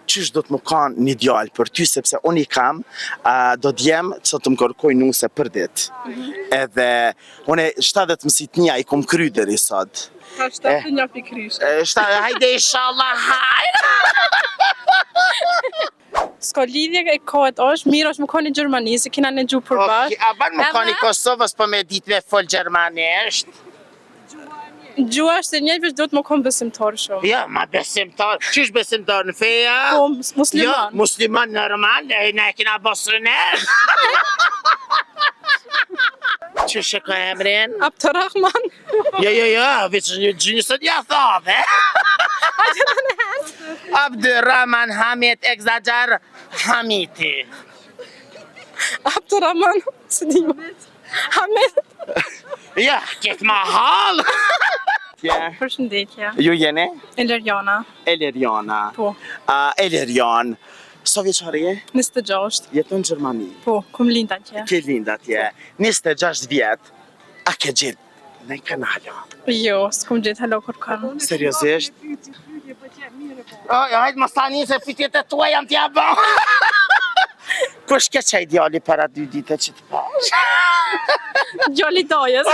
Qysh do të më kanë një djalë për ty, sepse unë i kam, do t'jem që të më kërkoj nuse për ditë. Edhe, unë 70 mësitnia i kom kry deri sot. Ka 71 pikrish. Hajde inshallah, hajde! S'ka lidhje e kohët është, mirë është më koni Gjermani, se kina në gjuhë për bashkë. A ban më koni Kosovës për me ditë me fol gjermanisht? Gjuha është e njëjtë, do të më konë besimtar shumë. Ja, ma besimtar. Qysh besimtar në feja? Po, musliman. Ja, musliman normal, ne kina bosëner. Qysh e ka emrin? Abdurrahman. Ja, veç gjynësët ja thave. Abdurrahman Hamit Exager Hamiti. Abdurrahman, së di Hamid. Ja, këtë ma halë. Përshëndetje. Ju jeni? Eleriana. Eleriana. Po. Elerian, sa vjeçare je? 26. Jeton në Gjermani. Po, kum lind atje. Ke lind atje. 26 vjet. A ke gjetë në kanalo? Jo, s'kum gjithë halo kur kanë. Seriozisht? Hajtë më stani se pytjet e tua jam t'ja bo. Kush ke qaj djali para 2 dite që të pash? Gjali dojës.